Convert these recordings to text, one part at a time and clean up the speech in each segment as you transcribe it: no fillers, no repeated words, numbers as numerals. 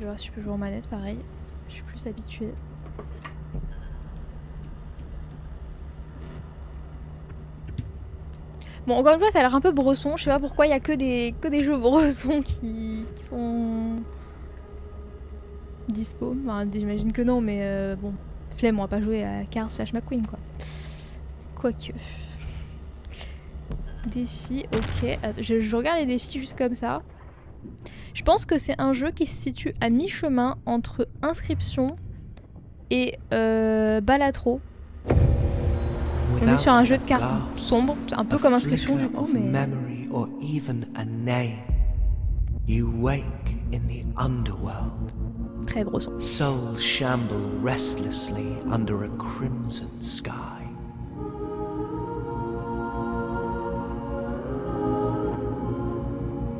Je vais voir si je peux jouer en manette, pareil. Je suis plus habituée. Bon, encore une fois, ça a l'air un peu bresson. Je sais pas pourquoi il y a que des jeux bressons qui sont dispo. Enfin, j'imagine que non, mais bon. Flemme, on va pas jouer à Cars Flash McQueen, quoi. Quoique. Défi, ok. Je regarde les défis juste comme ça. Je pense que c'est un jeu qui se situe à mi-chemin entre Inscription et Balatro. On est sur un jeu de cartes sombre, un peu comme Inscription du coup, mais... Très bresson. Souls shamble restlessly under a crimson sky.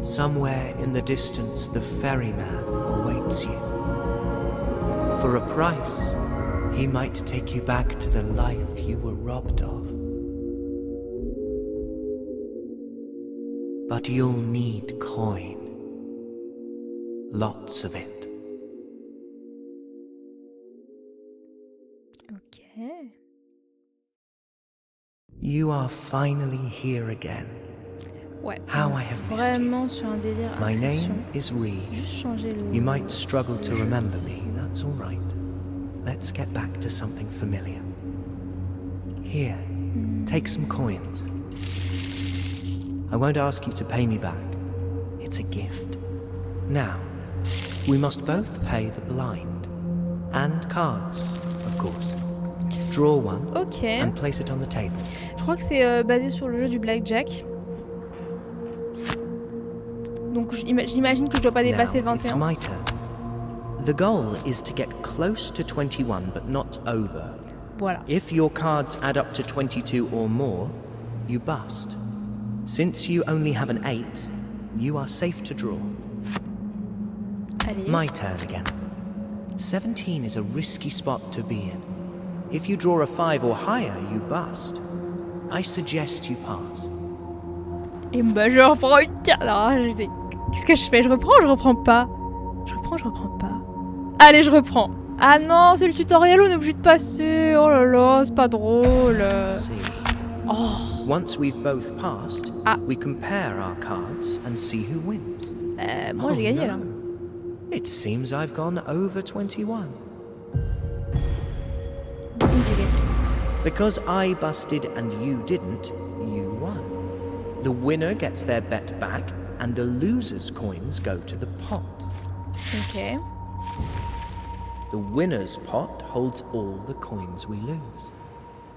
Somewhere in the distance the ferryman awaits you. For a price, he might take you back to the life you were robbed of. But you'll need coin. Lots of it. Ok. You are finally here again. Ouais. How I have missed Vraiment you. sur un délire My Inscription. name is Reed. Juste changer le... You might struggle to remember me, that's all right. Let's get back to something familiar. Here, take some coins. I won't ask you to pay me back. It's a gift. Now, we must both pay the blind. And cards, of course. Draw one Ok. and place it on the table. Je crois que c'est basé sur le jeu du blackjack. Donc j'imagine que je dois pas dépasser Now, it's 21. my turn. The goal is to get close to 21 but not over. Voilà. If your cards add up to 22 or more, you bust. Since you only have an 8, you are safe to draw. Allez. My turn again. 17 is a risky spot to be in. If you draw a 5 or higher, you bust. I suggest you pass. Et bah je reprends une carte. Qu'est-ce que je fais? Je reprends pas. Je reprends pas. Allez, je reprends. Ah non, c'est le tutoriel, on est obligé de passer. Oh là là, c'est pas drôle. See. Oh. Once we've both passed, Ah. we compare our cards and see who wins. Moi j'ai gagné là. No. It seems I've gone over 21. J'ai gagné. Because I busted and you didn't, you won. The winner gets their bet back, and the loser's coins go to the pot. Ok. The winner's pot holds all the coins we lose.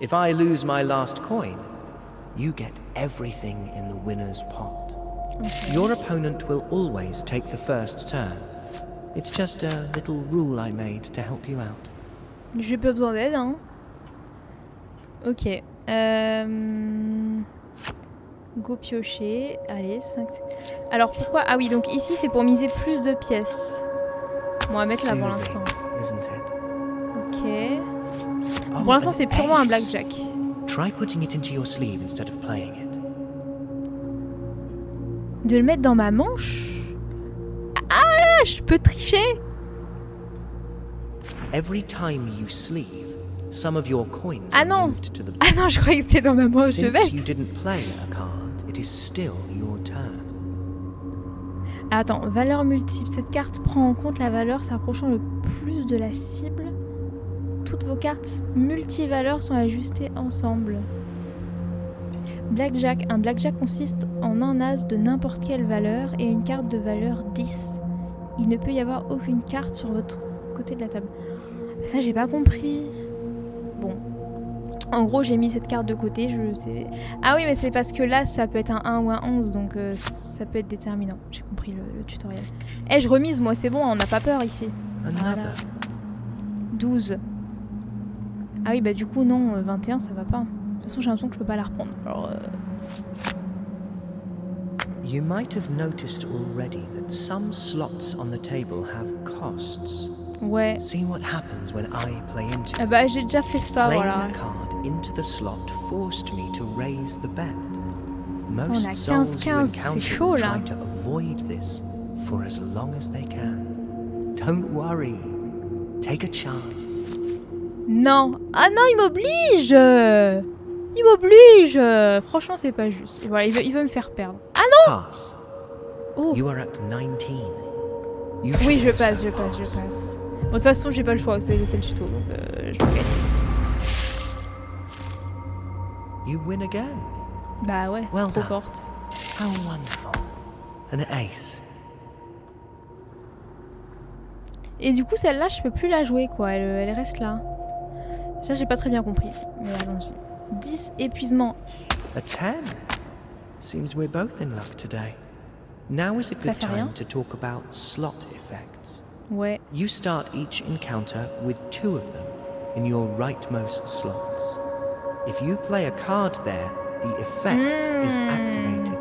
If I lose my last coin, you get everything in the winner's pot. Ok. Your opponent will always take the first turn. It's just a little rule I made to help you out. J'ai pas besoin d'aide, hein. Ok. Go piocher. Allez, 5. Alors pourquoi? Ah oui, donc ici c'est pour miser plus de pièces. Bon, on va mettre là pour l'instant. Isn't it? Ok. Oh, Pour l'instant an c'est purement un ace. blackjack. Try putting it into your sleeve instead of playing it. De le mettre dans ma manche? Ah, je peux tricher. Every time you sleeve, some of your coins Ah are non. moved to the Ah non, je croyais que c'était dans ma manche de Since veste. you didn't play a card, it is still your turn. Attends, valeur multiple. Cette carte prend en compte la valeur s'approchant le plus de la cible. Toutes vos cartes multivaleurs sont ajustées ensemble. Blackjack. Un blackjack consiste en un as de n'importe quelle valeur et une carte de valeur 10. Il ne peut y avoir aucune carte sur votre côté de la table. Ça, j'ai pas compris. Bon. En gros, j'ai mis cette carte de côté. Je sais... Ah oui, mais c'est parce que là, ça peut être un 1 ou un 11, donc ça peut être déterminant. J'ai compris le tutoriel. Eh, je remise, moi, c'est bon, on n'a pas peur ici. Voilà. Another. 12. Ah oui, bah du coup, non, 21, ça va pas. De toute façon, j'ai l'impression que je peux pas la reprendre. Alors, You might have noticed already that some slots on the table have costs. ouais. See what happens when I play into Ah bah, j'ai déjà fait ça, Playing voilà. a card into the slot forced me to raise the bet. On a Most souls you 15-15, c'est encounter chaud, will là. try to avoid this for as long as they can. don't worry. Take a chance. Non. Ah non, il m'oblige. Il m'oblige. Franchement, c'est pas juste. Et voilà, il veut me faire perdre. Ah non. Pass. Oh. You are at 19. You Oui, should je also passe. Bon, de toute façon, j'ai pas le choix, c'est le tuto, donc je vais gagner. You win again. Bah ouais, Well trop done. forte. How wonderful. An ace. Et du coup, celle-là, je peux plus la jouer, quoi. Elle reste là. Ça, j'ai pas très bien compris. Mais allons-y. 10 épuisements. A 10. Seems we're both in luck today. Now is a good fait rien. time to talk about slot effects. Ouais. You start each encounter with 2 of them in your rightmost slots. If you play a card there, the effect is activated.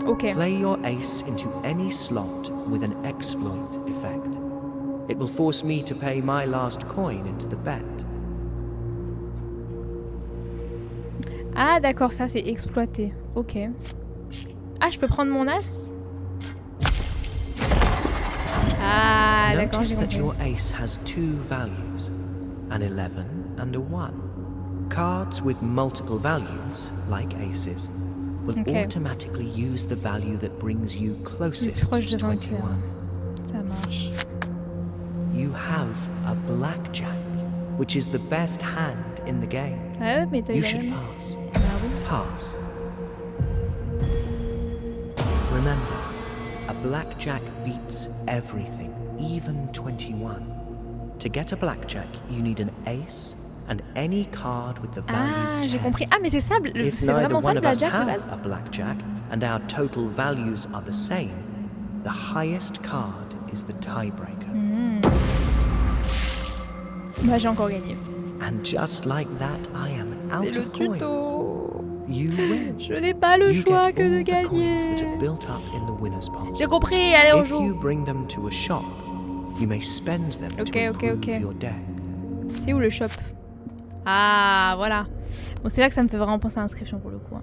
Ok. Play your ace into any slot with an exploit effect. It will force me to pay my last coin into the bet. Ah, d'accord, ça, c'est exploité. Ok. Ah, je peux prendre mon as? Ah, d'accord, j'ai Notice that compris. your ace has 2 values, an 11 and a 1. Cards with multiple values, like aces, will Okay. automatically use the value that brings you closest proche to de 21. 21. Ça marche. You have a blackjack, which is the best hand in the game. Ah ouais, mais t'as eu You la should même. pass. Ah oui. Pass. Remember, a blackjack beats everything, even 21. To get a blackjack, you need an ace and any card with the value Ah, 10. j'ai compris. Ah, mais c'est ça, If c'est neither vraiment ça one le of us blackjack de have base? a blackjack and our total values are the same, the highest card is the tiebreaker. Bah, j'ai encore gagné. And just like that, I am out C'est le of coins. tuto. You win. Je n'ai pas le You choix get que de all the coins that gagner. have built up in the winner's pot. J'ai compris, allez, on If you joue. bring them to a shop, you may spend them to improve your deck. C'est où le shop? Ah, voilà. Bon, c'est là que ça me fait vraiment penser à l'inscription pour le coup. Hein.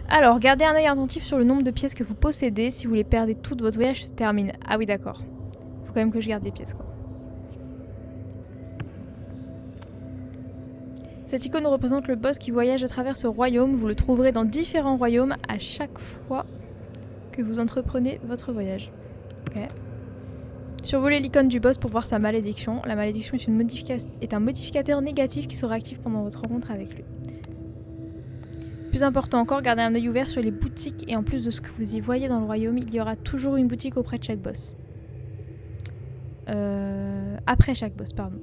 Alors, gardez un œil attentif sur le nombre de pièces que vous possédez. Si vous les perdez toutes, votre voyage se termine. Ah oui, d'accord. Faut quand même que je garde des pièces, quoi. Cette icône représente le boss qui voyage à travers ce royaume. Vous le trouverez dans différents royaumes à chaque fois que vous entreprenez votre voyage. Ok. Survolez l'icône du boss pour voir sa malédiction. La malédiction est un modificateur négatif qui sera actif pendant votre rencontre avec lui. Plus important encore, gardez un œil ouvert sur les boutiques et en plus de ce que vous y voyez dans le royaume, il y aura toujours une boutique auprès de chaque boss. Après chaque boss, pardon.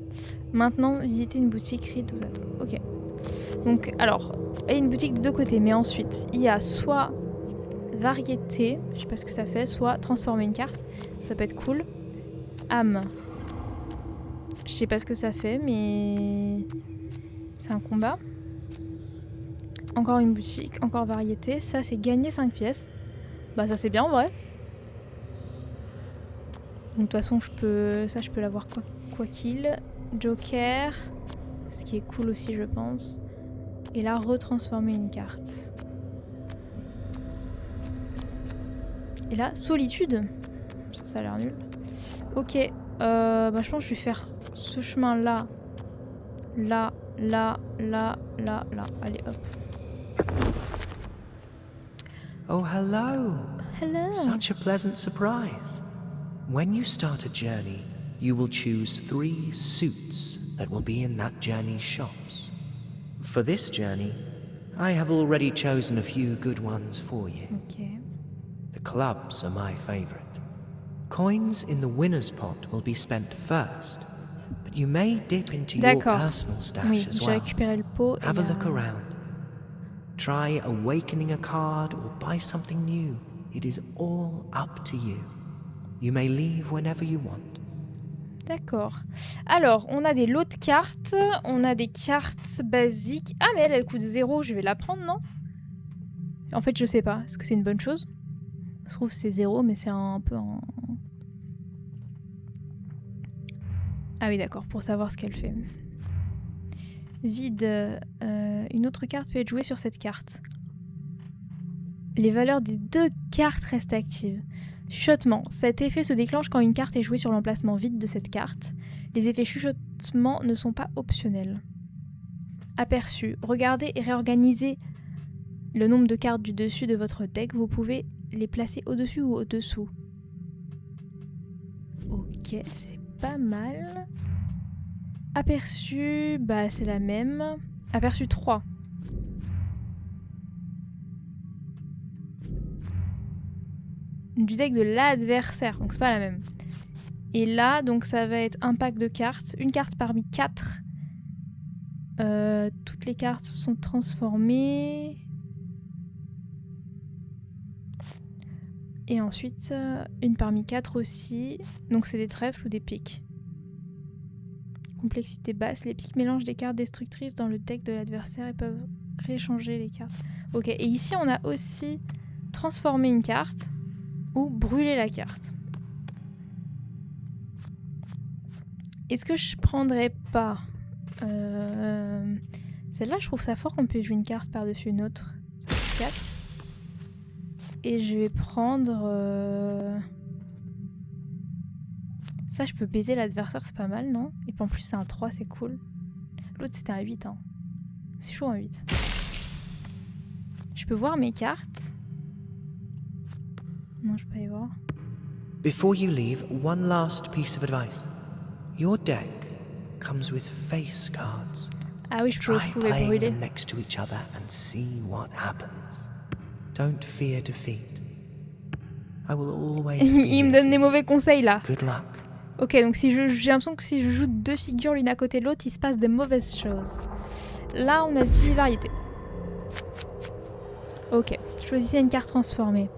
Maintenant, visitez une boutique Read aux atomes. Ok. Donc, alors, il y a une boutique des deux côtés, mais ensuite, il y a soit variété, je sais pas ce que ça fait, soit transformer une carte, ça peut être cool. Âme, je sais pas ce que ça fait, mais c'est un combat. Encore une boutique, encore variété, ça c'est gagner 5 pièces. Bah ça c'est bien en vrai. Donc de toute façon je peux l'avoir quoi qu'il. Joker, ce qui est cool aussi je pense. Et là retransformer une carte. Et là solitude. Ça a l'air nul. Ok, bah je pense que je vais faire ce chemin là. Là. Allez hop. Oh, hello. Hello. Such a pleasant surprise. When you start a journey, you will choose 3 suits that will be in that journey's shops. For this journey, I have already chosen a few good ones for you. Ok. The clubs are my favorite. Coins in the winner's pot will be spent first, but you may dip into your personal stash oui, as j'ai well. récupéré le pot. Have a look around. Try awakening a card or buy something new. It is all up to you. You may leave whenever you want. D'accord. Alors, on a des lots de cartes. On a des cartes basiques. Ah, mais elle coûte 0. Je vais la prendre, non? En fait, je sais pas. Est-ce que c'est une bonne chose? Ça se trouve, c'est 0, mais c'est un peu un... Ah oui, d'accord. Pour savoir ce qu'elle fait. Vide. Une autre carte peut être jouée sur cette carte. Les valeurs des 2 cartes restent actives. Chuchotement. Cet effet se déclenche quand une carte est jouée sur l'emplacement vide de cette carte. Les effets chuchotement ne sont pas optionnels. Aperçu. Regardez et réorganisez le nombre de cartes du dessus de votre deck. Vous pouvez les placer au-dessus ou au-dessous. Ok, c'est pas mal. Aperçu, bah c'est la même. Aperçu 3. Du deck de l'adversaire, donc c'est pas la même. Et là, donc ça va être un pack de cartes, une carte parmi 4. Toutes les cartes sont transformées. Et ensuite, une parmi 4 aussi. Donc c'est des trèfles ou des piques. Complexité basse, les piques mélangent des cartes destructrices dans le deck de l'adversaire et peuvent rééchanger les cartes. Ok, et ici on a aussi transformé une carte ou brûler la carte. Est-ce que je prendrais pas celle-là, je trouve ça fort qu'on puisse jouer une carte par-dessus une autre. 4. Et je vais prendre... Ça, je peux baiser l'adversaire, c'est pas mal, non? Et puis en plus, c'est un 3, c'est cool. L'autre, c'était un 8. Hein. C'est chaud, un 8. Je peux voir mes cartes. Non, je peux pas y voir. Before you leave, one last piece of advice. Your deck comes with face cards. Ah oui, je Try pouvais playing brûler. them next to each other and see what happens. Don't fear defeat. I will always be Il me here. donne des mauvais conseils, là. Good luck. Ok, donc si j'ai l'impression que si je joue 2 figures l'une à côté de l'autre, il se passe de mauvaises choses. Là, on a 10 variétés. Ok, choisissez une carte transformée.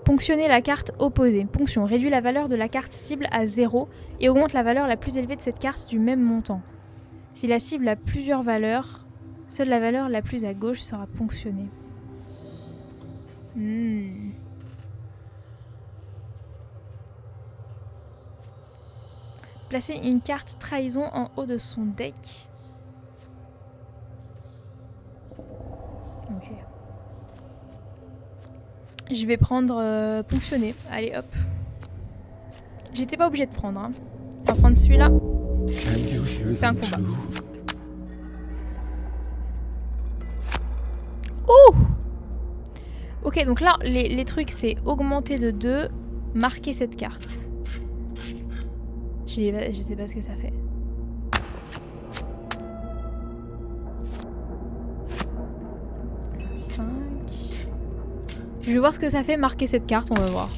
Ponctionnez la carte opposée. Ponction réduit la valeur de la carte cible à 0 et augmente la valeur la plus élevée de cette carte du même montant. Si la cible a plusieurs valeurs, seule la valeur la plus à gauche sera ponctionnée. Placez une carte trahison en haut de son deck. Ok. Je vais prendre ponctionner. Allez hop. J'étais pas obligée de prendre. Hein. On va prendre celui-là. C'est un combat. Oh! Ok, donc là, les trucs, c'est augmenter de 2, marquer cette carte. Je sais pas ce que ça fait. Je vais voir ce que ça fait marquer cette carte, on va voir.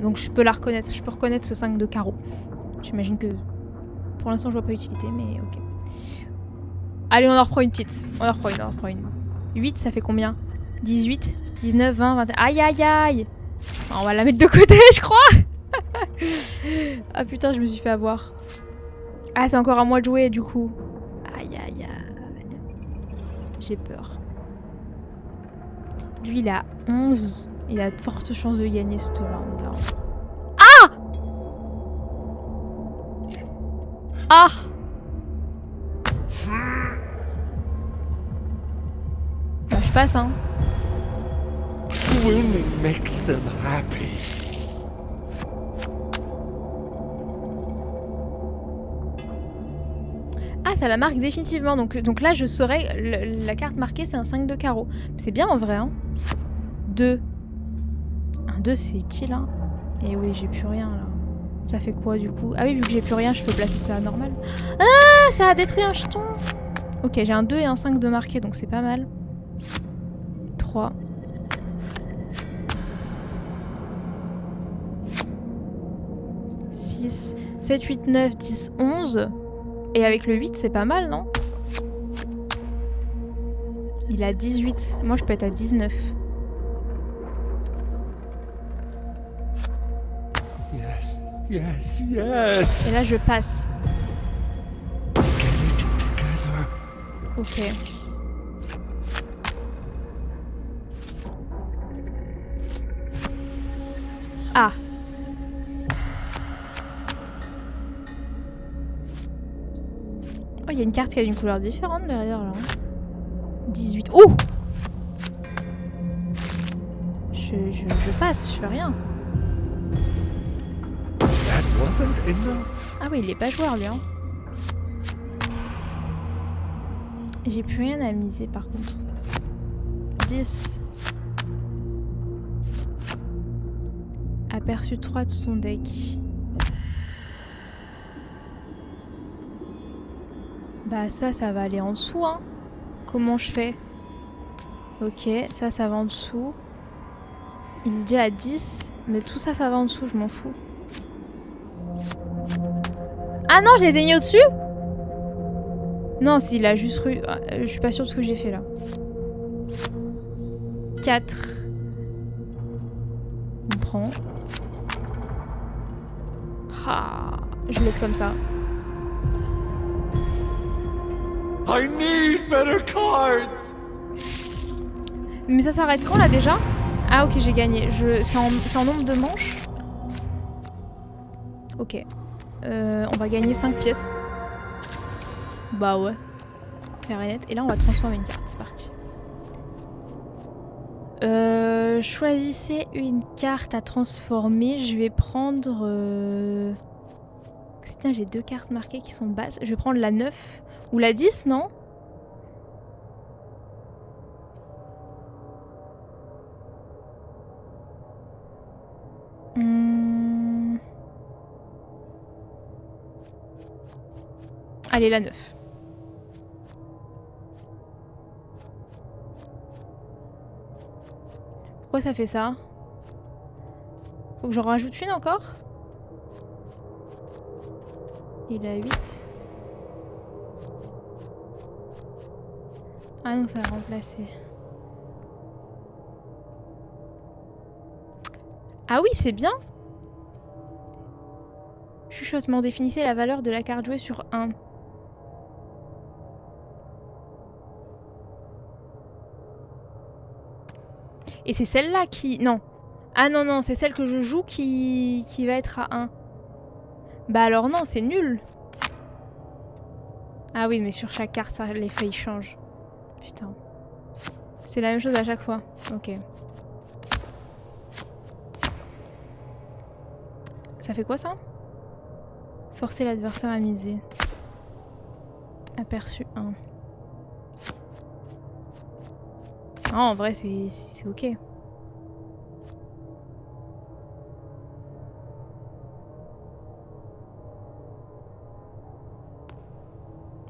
Donc je peux la reconnaître, je peux reconnaître ce 5 de carreau. J'imagine que pour l'instant je vois pas l'utilité, mais ok. Allez, on en reprend une petite. On en reprend une. 8, ça fait combien? 18, 19, 20, 21. Aïe aïe aïe! On va la mettre de côté, je crois. Ah putain, je me suis fait avoir. Ah, c'est encore à moi de jouer du coup. Aïe aïe aïe. J'ai peur. Lui, il a 11. Il a de fortes chances de gagner ce round là. Ah! Ah! Bah, je passe, hein. Winning makes them happy. Ah, ça la marque définitivement. Donc là, je saurais... La carte marquée, c'est un 5 de carreau. C'est bien en vrai, hein. 2. Un 2, c'est utile, hein. Et oui, j'ai plus rien, là. Ça fait quoi, du coup? Ah oui, vu que j'ai plus rien, je peux placer ça normal. Ah, ça a détruit un jeton. Ok, j'ai un 2 et un 5 de marqué, donc c'est pas mal. 3. 6, 7, 8, 9, 10, 11. Et avec le 8, c'est pas mal, non? Il a 18. Moi, je peux être à 19. Yes, yes, yes. Et là, je passe. Ok. Ah. Oh, il y a une carte qui a une couleur différente derrière, là. 18. Oh! Je passe, je fais rien. That wasn't enough. Ah oui, il est pas joueur lui, hein. J'ai plus rien à miser par contre. 10. Aperçu 3 de son deck. Bah ça va aller en dessous, hein. Comment je fais? Ok, ça va en dessous. Il est déjà à 10, mais tout ça va en dessous, je m'en fous. Ah non, je les ai mis au-dessus? Non, s'il a juste je suis pas sûre de ce que j'ai fait là. 4. On prend. Ah, je laisse comme ça. I need better cards. Mais ça s'arrête quand là déjà? Ah ok, j'ai gagné. C'est en nombre de manches. Ok. On va gagner 5 pièces. Bah ouais. Clair et net. Et là on va transformer une carte, c'est parti. Choisissez une carte à transformer. Je vais prendre... Putain, j'ai 2 cartes marquées qui sont basses. Je vais prendre la 9 ou la 10, non? Allez, la 9. Pourquoi ça fait ça? Faut que j'en rajoute une encore? Il a 8. Ah non, ça va remplacer. Ah oui, c'est bien. Chuchotement, définissez la valeur de la carte jouée sur 1. Et c'est celle-là qui... Non. Ah non, non, c'est celle que je joue qui va être à 1. Bah alors non, c'est nul. Ah oui, mais sur chaque carte, ça, l'effet il change. Putain. C'est la même chose à chaque fois. Ok. Ça fait quoi ça? Forcer l'adversaire à miser. Aperçu 1. Ah, en vrai, c'est ok.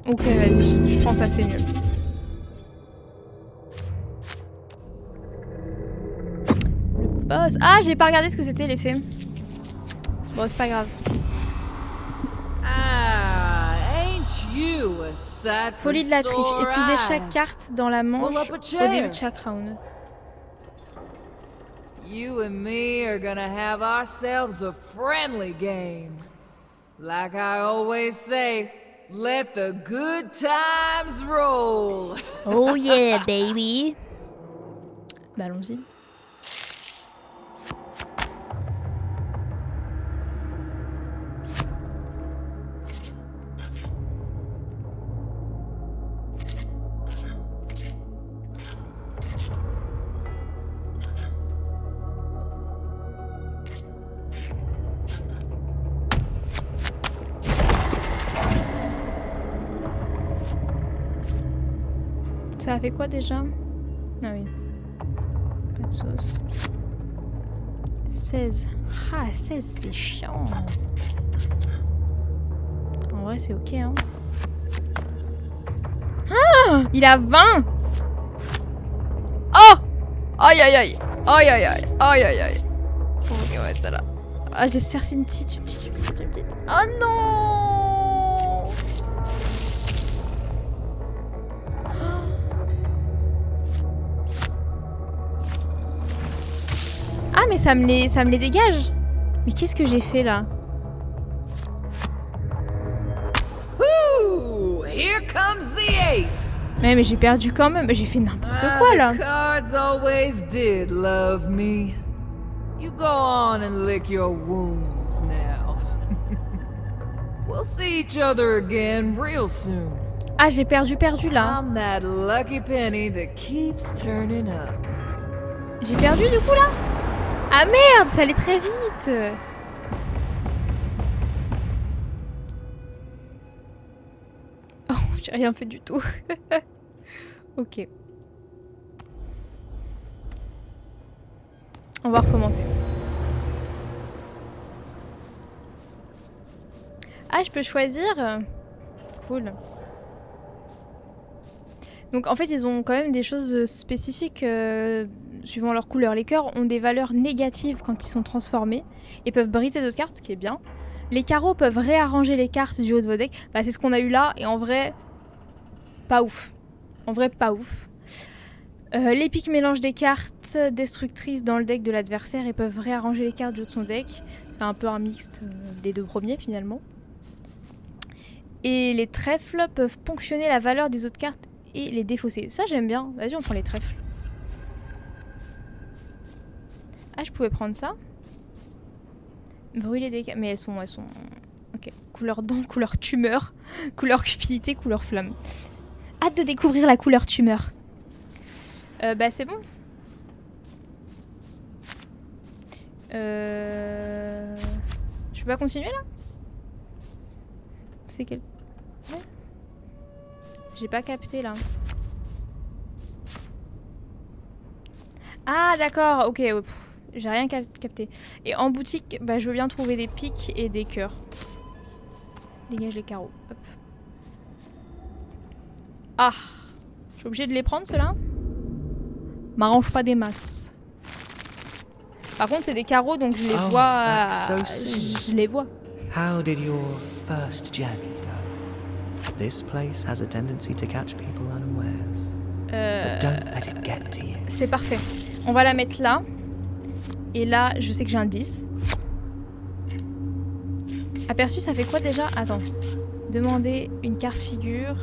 Ok, je pense que c'est mieux. Le boss. Ah, j'ai pas regardé ce que c'était l'effet. Bon, c'est pas grave. Folie de la triche. Épuisez chaque carte dans la manche au début de chaque round. You and me are gonna have ourselves a friendly game. Like I always say, let the good times roll. Oh yeah, baby. Bah allons-y. Ça a fait quoi déjà? Ah oui. Pas de sauce. 16. Ah, 16, c'est chiant. En vrai, c'est ok, hein. Ah, il a 20. Oh! Aïe, aïe, aïe. Aïe, aïe, aïe. Aïe, aïe, aïe. Ok, ouais, ça là. Ah, j'espère que c'est une petite. Oh non! Ah mais ça me les dégage. Mais qu'est-ce que j'ai fait là? Ooh, here comes the ace. Mais j'ai perdu quand même. J'ai fait n'importe quoi là. The cards always did love me. You go on and lick your wounds now. We'll see each other again real soon. Ah, j'ai perdu là. I'm that lucky penny that keeps turning up. J'ai perdu du coup là. Ah merde, ça allait très vite. Oh, j'ai rien fait du tout. Ok. On va recommencer. Ah, je peux choisir. Cool. Donc en fait, ils ont quand même des choses spécifiques suivant leur couleur. Les cœurs ont des valeurs négatives quand ils sont transformés et peuvent briser d'autres cartes, ce qui est bien. Les carreaux peuvent réarranger les cartes du haut de vos decks. Bah, c'est ce qu'on a eu là et en vrai, pas ouf. En vrai, pas ouf. Les piques mélangent des cartes destructrices dans le deck de l'adversaire et peuvent réarranger les cartes du haut de son deck. C'est un peu un mixte des deux premiers finalement. Et les trèfles peuvent ponctionner la valeur des autres cartes et les défausser. Ça j'aime bien. Vas-y, on prend les trèfles. Ah, je pouvais prendre ça. Brûler des cartes. Mais elles sont... Ok. Couleur dent, couleur tumeur, couleur cupidité, couleur flamme. Hâte de découvrir la couleur tumeur. Bah c'est bon. Je peux pas continuer là? C'est quel... Ouais. J'ai pas capté là. Ah d'accord, ok. J'ai rien capté. Et en boutique, bah, je veux bien trouver des piques et des cœurs. Dégage les carreaux. Hop. Ah, je suis obligée de les prendre ceux-là? M'arrange pas des masses. Par contre, c'est des carreaux, donc je les vois. Je les vois. How did your first journey go? This place has a tendency to catch people unawares. But don't let it get to you. C'est parfait. On va la mettre là. Et là, je sais que j'ai un 10. Aperçu, ça fait quoi déjà? Attends. Demander une carte figure.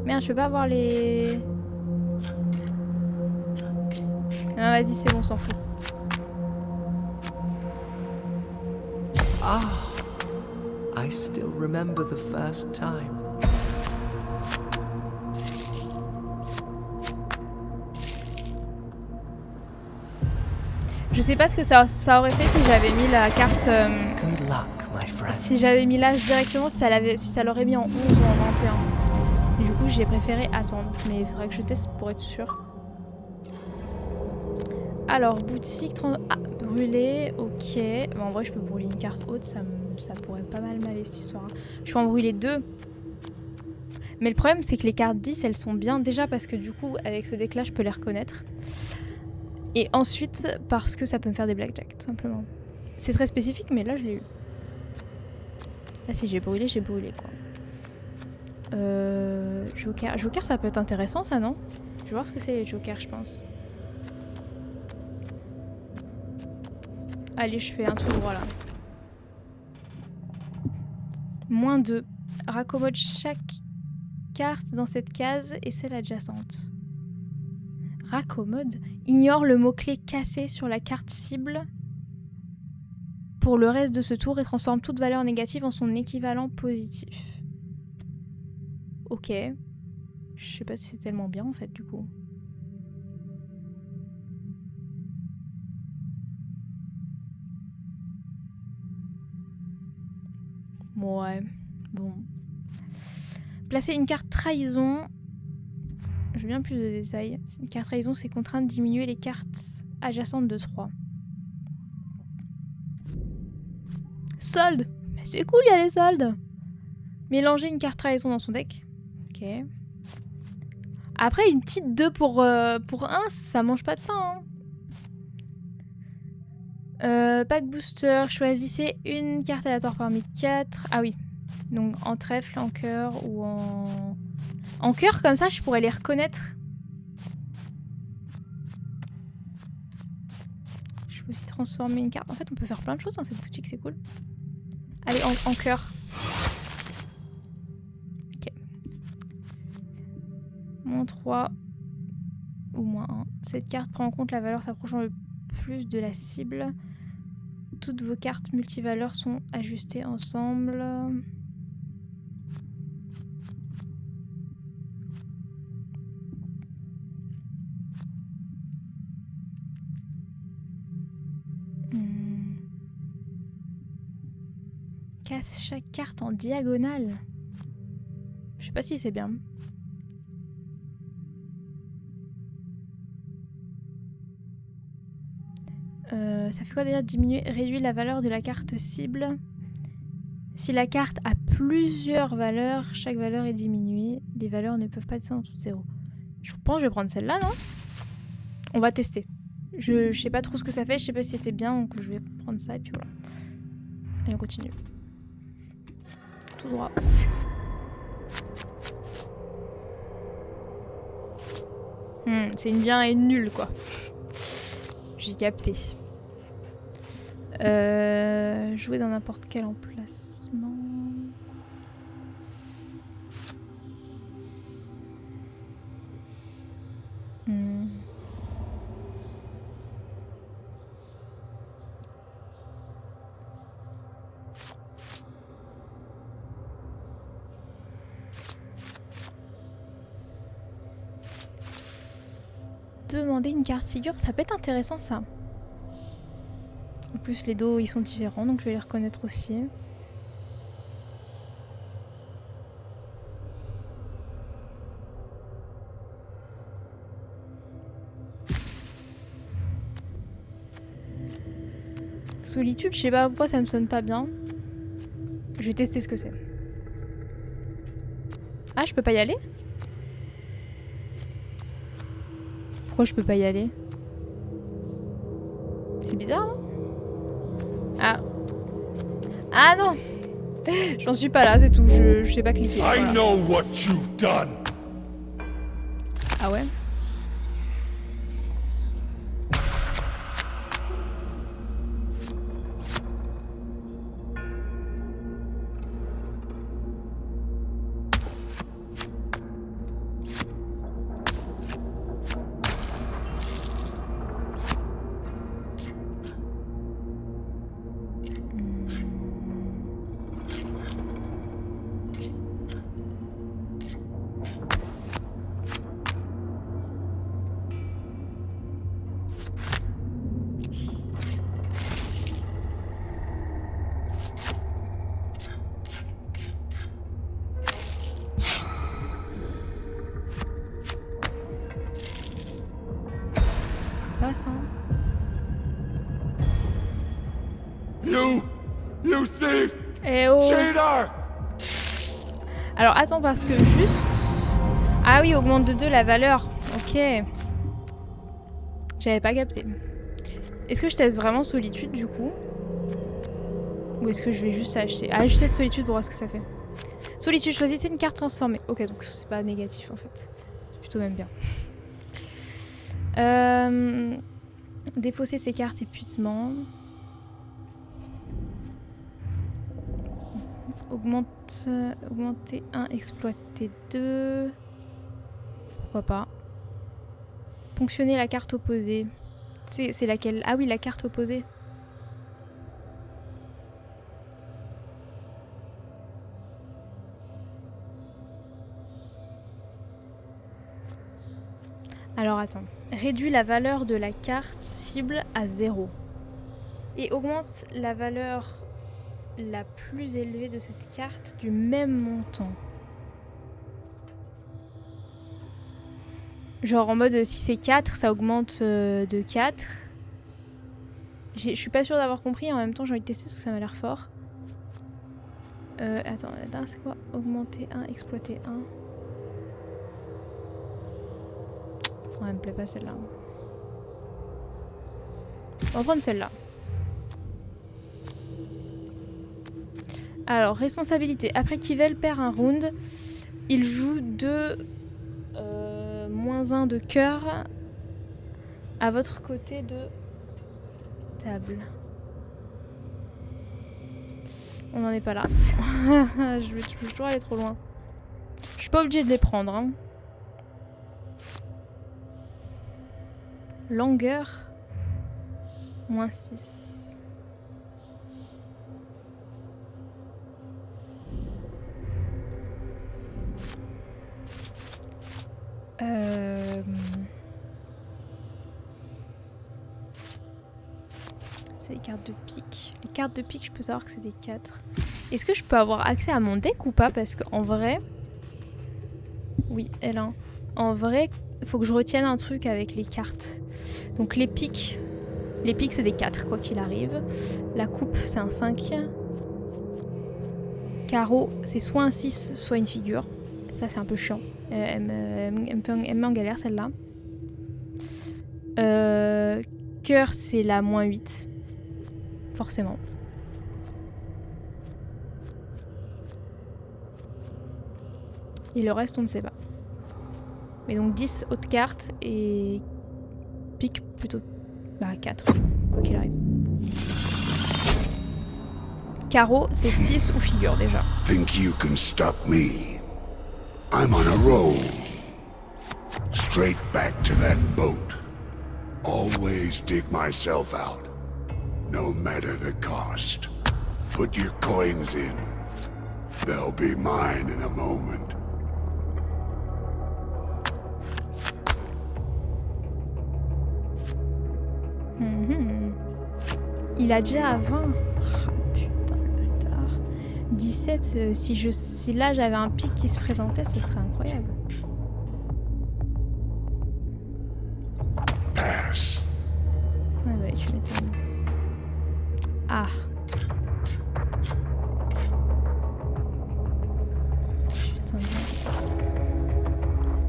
Merde, je peux pas avoir les... Ah, vas-y, c'est bon, on s'en fout. Ah, I still remember the first time. Je sais pas ce que ça aurait fait si j'avais mis la carte... Good luck, my friend. Si j'avais mis l'as directement, si ça l'aurait mis en 11 ou en 21. Du coup, j'ai préféré attendre. Mais il faudrait que je teste pour être sûre. Alors, boutique... Ah, brûler, ok. Bon, en vrai, je peux brûler une carte haute, ça pourrait pas mal m'aller cette histoire. Je peux en brûler 2. Mais le problème, c'est que les cartes 10, elles sont bien. Déjà parce que du coup, avec ce deck-là, je peux les reconnaître. Et ensuite, parce que ça peut me faire des blackjack, tout simplement. C'est très spécifique, mais là, je l'ai eu. Là, si j'ai brûlé, quoi. Joker. Joker, ça peut être intéressant, ça, non? Je vais voir ce que c'est les jokers, je pense. Allez, je fais un tout droit, là. -2. Raccommode chaque carte dans cette case et celle adjacente. Raccommode. Ignore le mot-clé cassé sur la carte cible pour le reste de ce tour et transforme toute valeur négative en son équivalent positif. Ok. Je sais pas si c'est tellement bien en fait du coup. Ouais. Bon. Placer une carte trahison. Je veux bien plus de détails. Une carte trahison, c'est contraint de diminuer les cartes adjacentes de 3. Solde. Mais c'est cool, il y a les soldes. Mélanger une carte trahison dans son deck. Ok. Après, une petite 2 pour 1, ça mange pas de pain. Hein. Pack booster, choisissez une carte aléatoire parmi 4. Ah oui. Donc en trèfle, en cœur ou en... En cœur, comme ça, je pourrais les reconnaître. Je peux aussi transformer une carte. En fait, on peut faire plein de choses dans cette boutique, c'est cool. Allez, en cœur. Ok. -3 ou -1. Cette carte prend en compte la valeur s'approchant le plus de la cible. Toutes vos cartes multivaleurs sont ajustées ensemble. Casse chaque carte en diagonale. Je sais pas si c'est bien. Ça fait quoi déjà? Diminuer, réduire la valeur de la carte cible. Si la carte a plusieurs valeurs, chaque valeur est diminuée. Les valeurs ne peuvent pas descendre en dessous de 0. Je pense que je vais prendre celle-là, non? On va tester. Je sais pas trop ce que ça fait, je sais pas si c'était bien, donc je vais prendre ça et puis voilà. Allez, on continue. Tout droit. C'est une bien et une nulle, quoi. J'ai capté. Jouer dans n'importe quel emplacement. Demander une carte figure, ça peut être intéressant ça. En plus les dos ils sont différents donc je vais les reconnaître aussi. Solitude, je sais pas pourquoi ça me sonne pas bien. Je vais tester ce que c'est. Ah, je peux pas y aller? Pourquoi je peux pas y aller? C'est bizarre, non? Ah. Ah non! J'en suis pas là, c'est tout. Je sais pas cliquer. I Voilà. know what you've done. Ah ouais? Passe, hein. You thief! Eh oh! Cheater! Alors attends parce que juste... Ah oui, augmente de 2 la valeur. Ok. J'avais pas capté. Est-ce que je teste vraiment Solitude du coup? Ou est-ce que je vais juste acheter? Ah, je teste Solitude pour voir ce que ça fait. Solitude, choisissez une carte transformée. Ok, donc c'est pas négatif en fait. C'est plutôt même bien. Défausser ces cartes épuisement. Augmenter 1, exploiter 2. Pourquoi pas. Ponctionner la carte opposée. C'est laquelle? Ah oui, la carte opposée. Alors attends. Réduit la valeur de la carte cible à 0. Et augmente la valeur la plus élevée de cette carte du même montant. Genre en mode si c'est 4, ça augmente de 4. Je suis pas sûre d'avoir compris, en même temps j'ai envie de tester parce que ça m'a l'air fort. Attends, la dernière c'est quoi? Augmenter 1, exploiter 1. Oh, elle me plaît pas celle-là. On va prendre celle-là. Alors, responsabilité. Après qu'Yvel perd un round, il joue 2 -1 de cœur à votre côté de table. On n'en est pas là. Je vais toujours aller trop loin. Je suis pas obligée de les prendre. Hein. Longueur. -6. C'est les cartes de pique. Les cartes de pique, je peux savoir que c'est des 4. Est-ce que je peux avoir accès à mon deck ou pas? Parce qu'en vrai... Oui, L1. En vrai, il faut que je retienne un truc avec les cartes. Donc les piques c'est des 4, quoi qu'il arrive. La coupe, c'est un 5. Carreau, c'est soit un 6, soit une figure. Ça, c'est un peu chiant. Elle me met en galère, celle-là. Cœur, c'est la -8. Forcément. Et le reste, on ne sait pas. Mais donc 10 haute carte et pique plutôt. Bah 4, quoi qu'il arrive. Carreau, c'est 6 ou figure déjà. Think you can stop me? I'm on a roll. Straight back to that boat. Always dig myself out. No matter the cost. Put your coins in. They'll be mine in a moment. Il a déjà à 20. Ah putain le bâtard. 17, si là j'avais un pic qui se présentait, ce serait incroyable. Pass. Ouais, ouais, tu m'étonnes. Ah. Putain de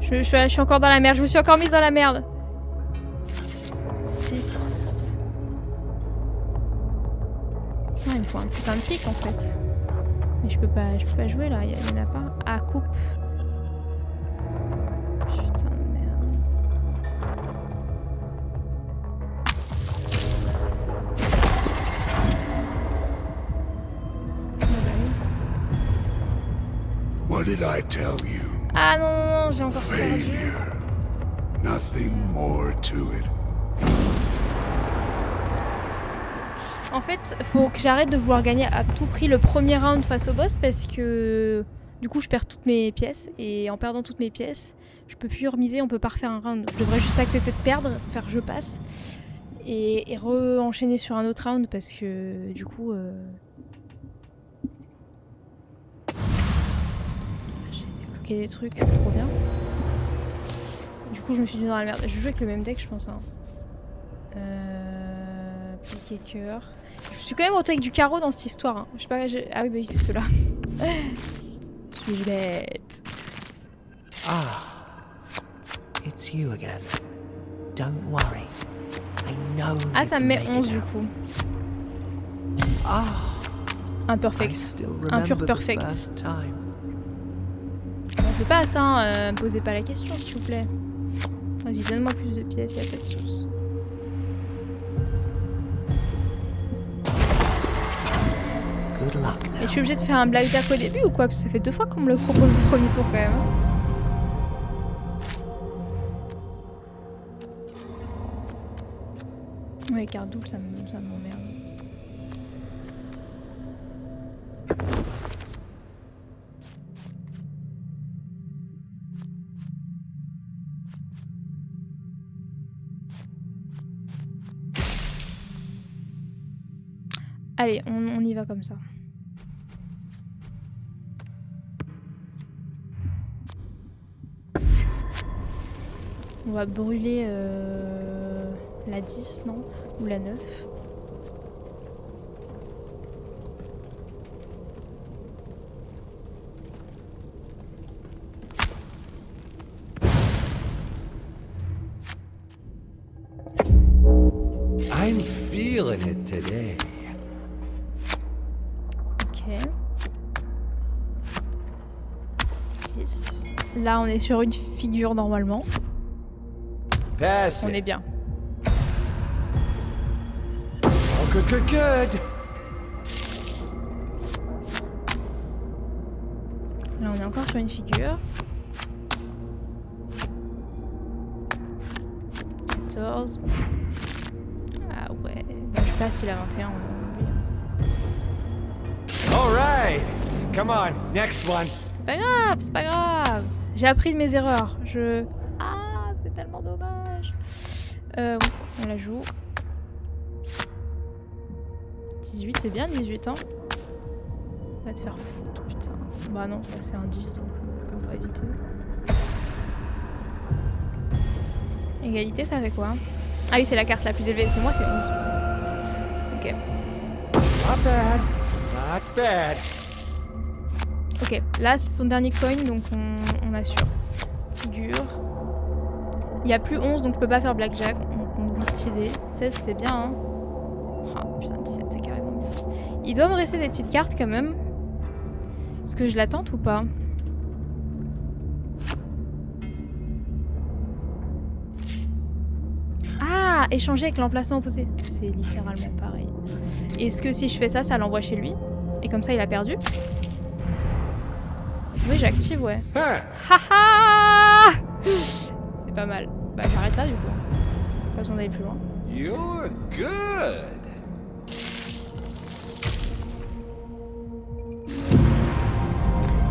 merde. Je suis encore dans la merde. Je me suis encore mise dans la merde. 6. Non, il me faut un putain de pic en fait. Mais je peux pas jouer là. Il y en a pas. Ah, coupe. Putain de merde. What did I tell you? Ah non, non, non, j'ai encore perdu. Failure. Nothing more to it. En fait, faut que j'arrête de vouloir gagner à tout prix le premier round face au boss parce que du coup je perds toutes mes pièces et en perdant toutes mes pièces, je peux plus remiser, on peut pas refaire un round. Je devrais juste accepter de perdre, faire je passe et re-enchaîner sur un autre round parce que du coup... J'ai débloqué des trucs, trop bien. Du coup je me suis mis dans la merde. Je joue avec le même deck je pense. Hein. Pique et cœur. Je suis quand même retournée avec du carreau dans cette histoire. Hein. Je sais pas. Ah oui, bah oui, c'est ceux-là. Suis-je bête? Ah, it's you again. Don't worry. I know. Ah, you ça can me met make 11 it du out. coup. Ah, I Imperfect. still Un pur remember the perfect. first time. On fait pas ça, hein. Me posez pas la question s'il vous plaît. Vas-y, donne-moi plus de pièces, y'a pas de soucis. Good luck Et now. je suis obligée de faire un blackjack au début ou quoi? Parce que ça fait 2 fois qu'on me le propose au premier tour quand même. Hein. Ouais, les cartes doubles, ça m'emmerde. Allez, on y va comme ça. On va brûler la 10, non? Ou la 9. I'm feeling it today. Ok. 10. Là, on est sur une figure normalement. Pass On it. est bien. Oh, good, good, good. Là, on est encore sur une figure. 14. Ah ouais. Bah, je passe, il a 21. All right. Come on, next one. C'est pas grave, c'est pas grave. J'ai appris de mes erreurs. Ah, c'est tellement dommage. Oui, on la joue. 18, c'est bien 18, hein. Va te faire foutre, putain. Bah non, ça c'est un 10, donc on va éviter. Égalité, ça fait quoi? Ah oui, c'est la carte la plus élevée. C'est moi, c'est 11. Ok. Not bad. Not bad. Ok, là c'est son dernier coin, donc on assure. Figure. Il n'y a plus 11, donc je peux pas faire blackjack. On oublie cette idée. 16, c'est bien, hein. Ah, putain, 17, c'est carrément bien. Il doit me rester des petites cartes quand même. Est-ce que je la tente ou pas? Ah, échanger avec l'emplacement opposé. C'est littéralement pareil. Est-ce que si je fais ça, ça l'envoie chez lui? Et comme ça, il a perdu? Oui, j'active, ouais. Huh. Haha. C'est pas mal. Bah, j'arrête là, du coup. Pas besoin d'aller plus loin. You're good.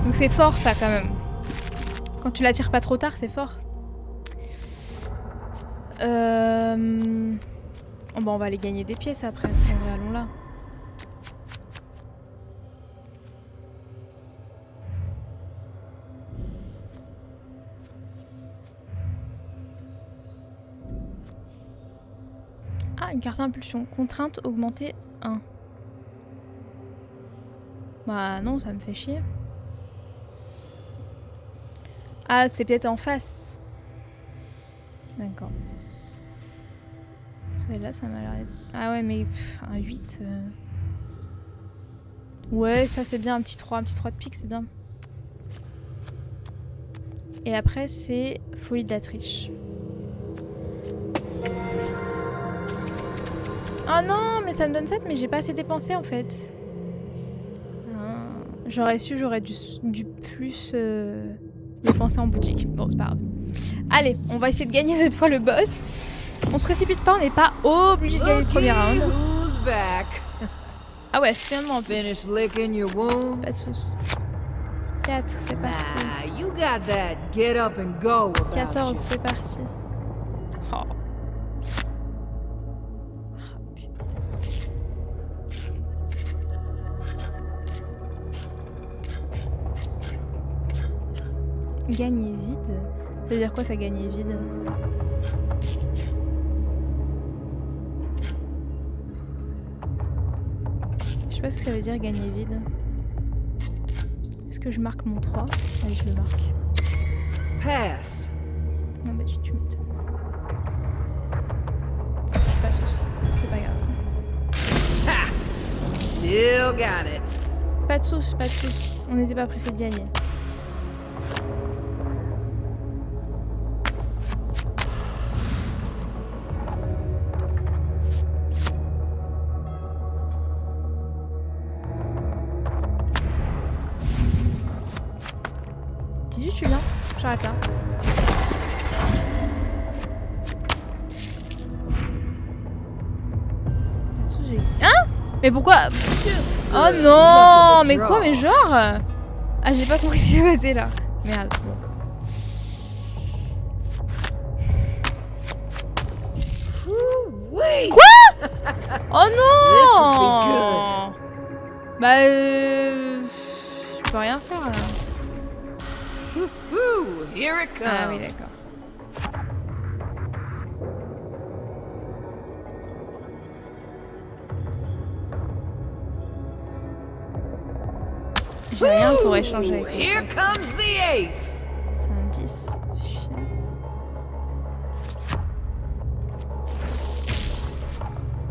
Donc c'est fort, ça, quand même. Quand tu la tires pas trop tard, c'est fort. Oh, bah, on va aller gagner des pièces après. En vrai, allons là. Ah, une carte impulsion. Contrainte augmentée 1. Bah non, ça me fait chier. Ah, c'est peut-être en face. D'accord. Celle-là, ça m'a l'air... Ah ouais, mais un 8... Ouais, ça c'est bien, un petit 3 de pique, c'est bien. Et après, c'est folie de la triche. Oh non, mais ça me donne 7, mais j'ai pas assez dépensé en fait. Ah, j'aurais su, j'aurais dû plus dépenser en boutique. Bon, c'est pas grave. Allez, on va essayer de gagner cette fois le boss. On se précipite pas, on n'est pas obligé de gagner le premier round. Who's back? Ah ouais, finalement en plus. Finish licking your Pas de wounds? soucis. 4, c'est parti. Nah, you got that get up and go about 14, you. c'est parti. Oh. Ah, putain. Gagner vide? Ça veut dire quoi ça, gagner vide? Je sais pas ce que ça veut dire gagner vide. Est-ce que je marque mon 3? Allez, je le marque. Pass. Non, bah tu m'étonnes. Pas de soucis, c'est pas grave. Ha! Still got it. Pas de soucis, pas de soucis. On n'était pas pressé de gagner. Tu viens, j'arrête là. Hein? Mais pourquoi? Oh non! Mais quoi? Mais genre? Ah, j'ai pas compris ce qui s'est passé là. Merde. Quoi? Oh non! Bah je peux rien faire là. Ooh, here it comes. Ah oui, d'accord. J'ai rien pour échanger avec Here lui. comes the ace. C'est un 10. Chiant.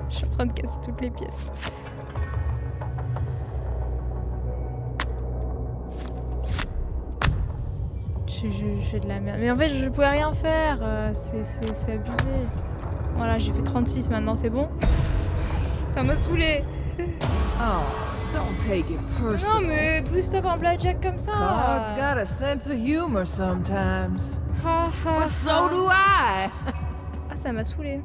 Je suis en train de casser toutes les pièces. Je fais de la merde. Mais en fait, je pouvais rien faire. C'est abusé. Voilà, j'ai fait 36 maintenant, c'est bon? Ça m'a saoulé. Oh, don't take it Non, personal. mais d'où se tape un blackjack comme ça? God's got a sense of humor sometimes. Ha, ha, But so ha. do I. Ah, ça m'a saoulé.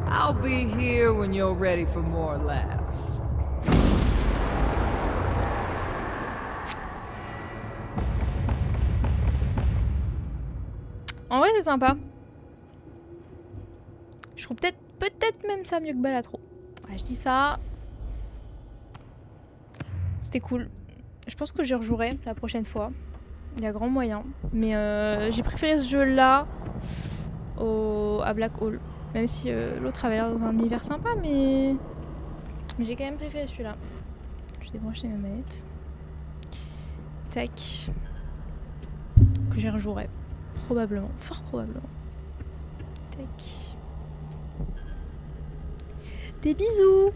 I'll be here when you're ready for more laughs. En vrai, c'est sympa. Je trouve peut-être même ça mieux que Balatro. Ouais, je dis ça. C'était cool. Je pense que je rejouerai la prochaine fois. Il y a grand moyen. Mais j'ai préféré ce jeu-là à Black Hole. Même si l'autre avait l'air dans un univers sympa, mais j'ai quand même préféré celui-là. Je vais débrancher ma manette. Tac. Que j'y rejouerai. Probablement. Fort probablement. Tac. Des bisous!